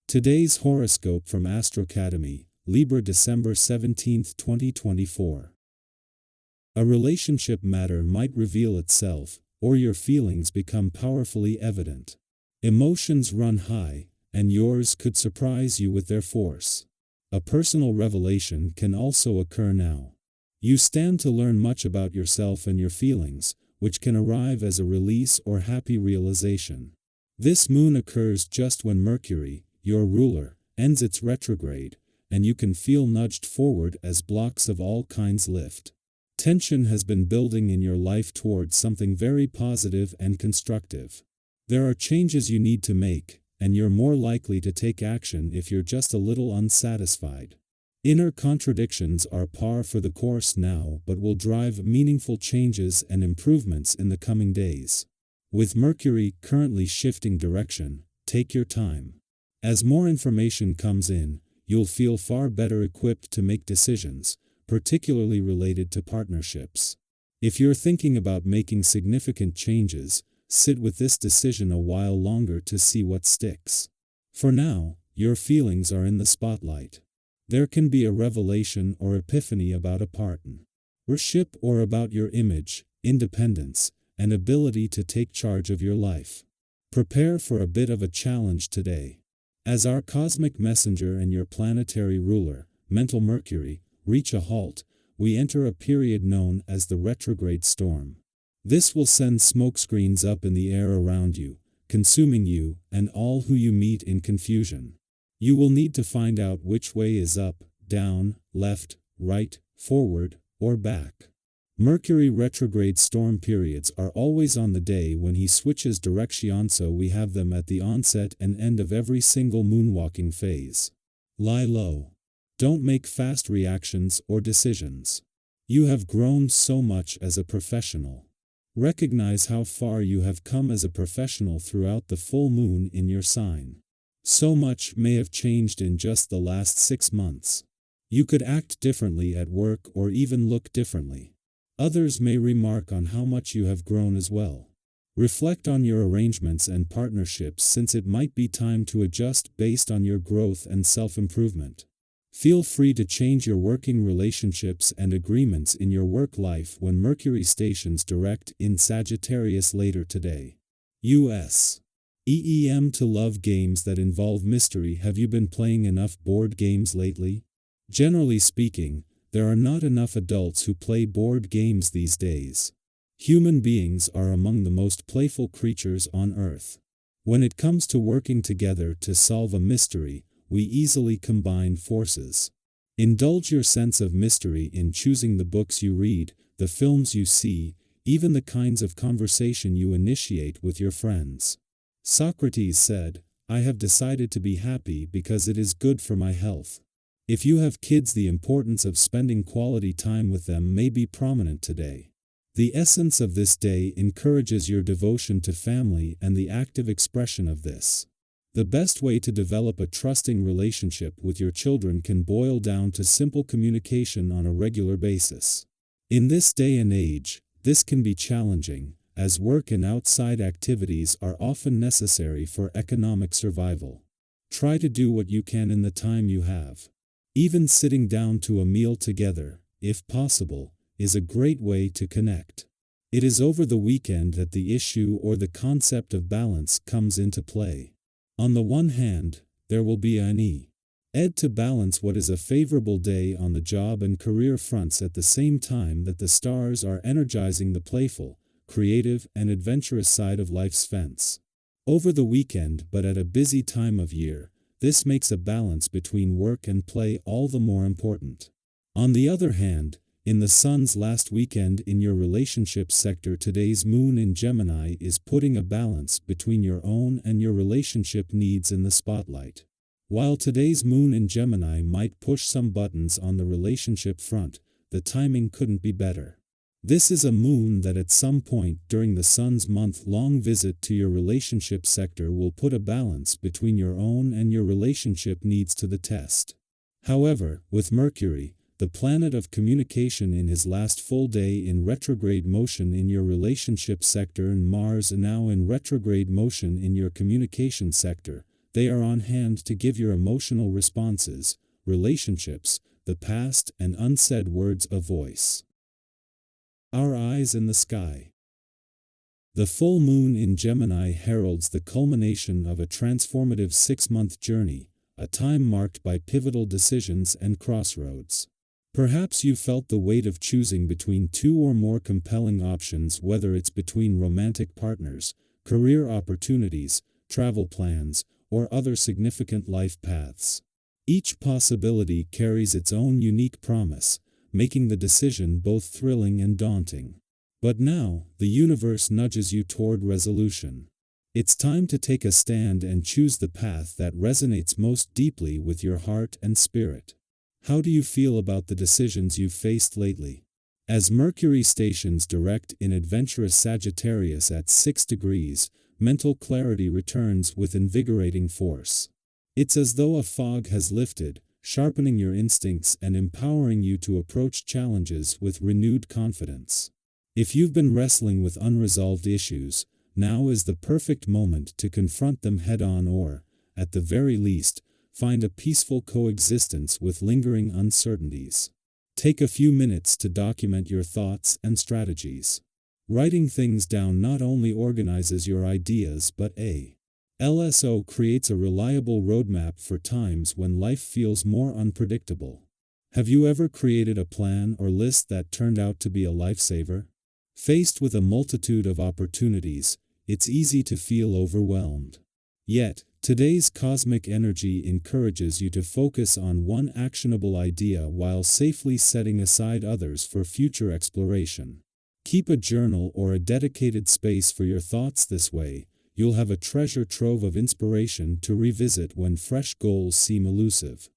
Today's horoscope from Astrocademy, Libra December 17, 2024. A relationship matter might reveal itself, or your feelings become powerfully evident. Emotions run high, and yours could surprise you with their force. A personal revelation can also occur now. You stand to learn much about yourself and your feelings, which can arrive as a release or happy realization. This moon occurs just when Mercury, your ruler, ends its retrograde, and you can feel nudged forward as blocks of all kinds lift. Tension has been building in your life towards something very positive and constructive. There are changes you need to make, and you're more likely to take action if you're just a little unsatisfied. Inner contradictions are par for the course now, but will drive meaningful changes and improvements in the coming days. With Mercury currently shifting direction, take your time. As more information comes in, you'll feel far better equipped to make decisions, particularly related to partnerships. If you're thinking about making significant changes, sit with this decision a while longer to see what sticks. For now, your feelings are in the spotlight. There can be a revelation or epiphany about a partnership or about your image, independence, and ability to take charge of your life. Prepare for a bit of a challenge today. As our cosmic messenger and your planetary ruler, mental Mercury, reach a halt, we enter a period known as the retrograde storm. This will send smokescreens up in the air around you, consuming you and all who you meet in confusion. You will need to find out which way is up, down, left, right, forward, or back. Mercury retrograde storm periods are always on the day when he switches direction, so we have them at the onset and end of every single moonwalking phase. Lie low. Don't make fast reactions or decisions. You have grown so much as a professional. Recognize how far you have come as a professional throughout the full moon in your sign. So much may have changed in just the last 6 months. You could act differently at work or even look differently. Others may remark on how much you have grown as well. Reflect on your arrangements and partnerships, since it might be time to adjust based on your growth and self-improvement. Feel free to change your working relationships and agreements in your work life when Mercury stations direct in Sagittarius later today. U.S. EEM to love games that involve mystery. Have you been playing enough board games lately? Generally speaking, there are not enough adults who play board games these days. Human beings are among the most playful creatures on Earth. When it comes to working together to solve a mystery, we easily combine forces. Indulge your sense of mystery in choosing the books you read, the films you see, even the kinds of conversation you initiate with your friends. Socrates said, "I have decided to be happy because it is good for my health." If you have kids, the importance of spending quality time with them may be prominent today. The essence of this day encourages your devotion to family and the active expression of this. The best way to develop a trusting relationship with your children can boil down to simple communication on a regular basis. In this day and age, this can be challenging, as work and outside activities are often necessary for economic survival. Try to do what you can in the time you have. Even sitting down to a meal together, if possible, is a great way to connect. It is over the weekend that the issue or the concept of balance comes into play. On the one hand, there will be an need to balance what is a favorable day on the job and career fronts at the same time that the stars are energizing the playful, creative, and adventurous side of life's fence. Over the weekend, but at a busy time of year, this makes a balance between work and play all the more important. On the other hand, in the Sun's last weekend in your relationship sector, today's moon in Gemini is putting a balance between your own and your relationship needs in the spotlight. While today's moon in Gemini might push some buttons on the relationship front, the timing couldn't be better. This is a moon that at some point during the Sun's month-long visit to your relationship sector will put a balance between your own and your relationship needs to the test. However, with Mercury, the planet of communication, in his last full day in retrograde motion in your relationship sector, and Mars now in retrograde motion in your communication sector, they are on hand to give your emotional responses, relationships, the past, and unsaid words a voice. Our eyes in the sky. The full moon in Gemini heralds the culmination of a transformative 6-month journey, a time marked by pivotal decisions and crossroads. Perhaps you felt the weight of choosing between two or more compelling options, whether it's between romantic partners, career opportunities, travel plans, or other significant life paths. Each possibility carries its own unique promise, making the decision both thrilling and daunting. But now, the universe nudges you toward resolution. It's time to take a stand and choose the path that resonates most deeply with your heart and spirit. How do you feel about the decisions you've faced lately? As Mercury stations direct in adventurous Sagittarius at 6 degrees, mental clarity returns with invigorating force. It's as though a fog has lifted, sharpening your instincts and empowering you to approach challenges with renewed confidence. If you've been wrestling with unresolved issues, now is the perfect moment to confront them head-on or, at the very least, find a peaceful coexistence with lingering uncertainties. Take a few minutes to document your thoughts and strategies. Writing things down not only organizes your ideas but also creates a reliable roadmap for times when life feels more unpredictable. Have you ever created a plan or list that turned out to be a lifesaver? Faced with a multitude of opportunities, it's easy to feel overwhelmed. Yet, today's cosmic energy encourages you to focus on one actionable idea while safely setting aside others for future exploration. Keep a journal or a dedicated space for your thoughts. This way, you'll have a treasure trove of inspiration to revisit when fresh goals seem elusive.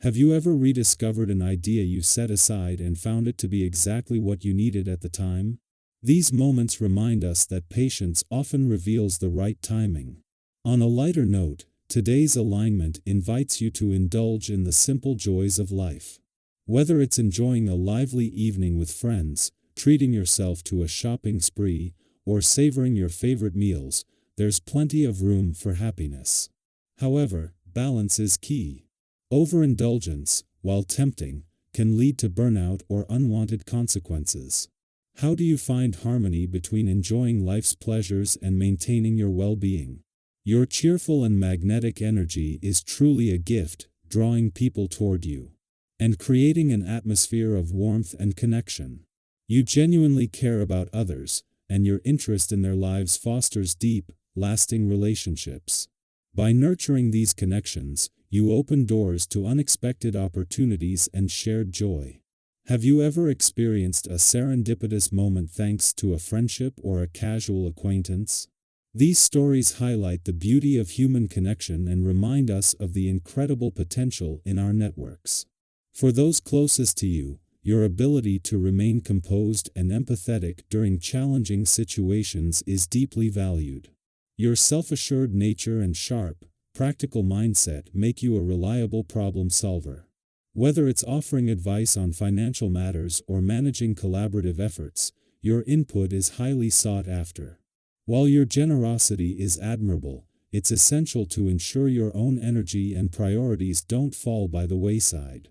Have you ever rediscovered an idea you set aside and found it to be exactly what you needed at the time? These moments remind us that patience often reveals the right timing. On a lighter note, today's alignment invites you to indulge in the simple joys of life. Whether it's enjoying a lively evening with friends, treating yourself to a shopping spree, or savoring your favorite meals, there's plenty of room for happiness. However, balance is key. Overindulgence, while tempting, can lead to burnout or unwanted consequences. How do you find harmony between enjoying life's pleasures and maintaining your well-being? Your cheerful and magnetic energy is truly a gift, drawing people toward you and creating an atmosphere of warmth and connection. You genuinely care about others, and your interest in their lives fosters deep, lasting relationships. By nurturing these connections, you open doors to unexpected opportunities and shared joy. Have you ever experienced a serendipitous moment thanks to a friendship or a casual acquaintance? These stories highlight the beauty of human connection and remind us of the incredible potential in our networks. For those closest to you, your ability to remain composed and empathetic during challenging situations is deeply valued. Your self-assured nature and sharp, practical mindset make you a reliable problem solver. Whether it's offering advice on financial matters or managing collaborative efforts, your input is highly sought after. While your generosity is admirable, it's essential to ensure your own energy and priorities don't fall by the wayside.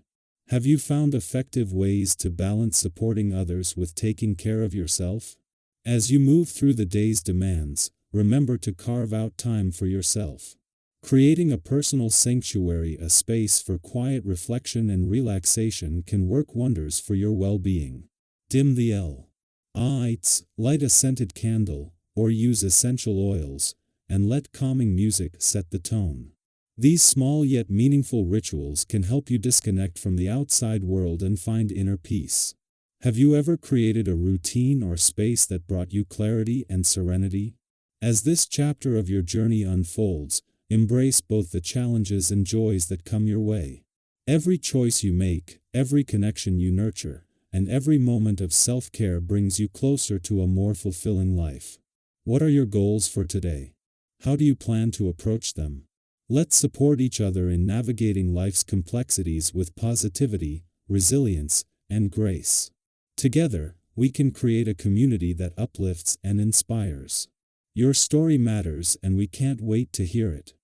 Have you found effective ways to balance supporting others with taking care of yourself? As you move through the day's demands, remember to carve out time for yourself. Creating a personal sanctuary, a space for quiet reflection and relaxation, can work wonders for your well-being. Dim the lights, light a scented candle, or use essential oils, and let calming music set the tone. These small yet meaningful rituals can help you disconnect from the outside world and find inner peace. Have you ever created a routine or space that brought you clarity and serenity? As this chapter of your journey unfolds, embrace both the challenges and joys that come your way. Every choice you make, every connection you nurture, and every moment of self-care brings you closer to a more fulfilling life. What are your goals for today? How do you plan to approach them? Let's support each other in navigating life's complexities with positivity, resilience, and grace. Together, we can create a community that uplifts and inspires. Your story matters, and we can't wait to hear it.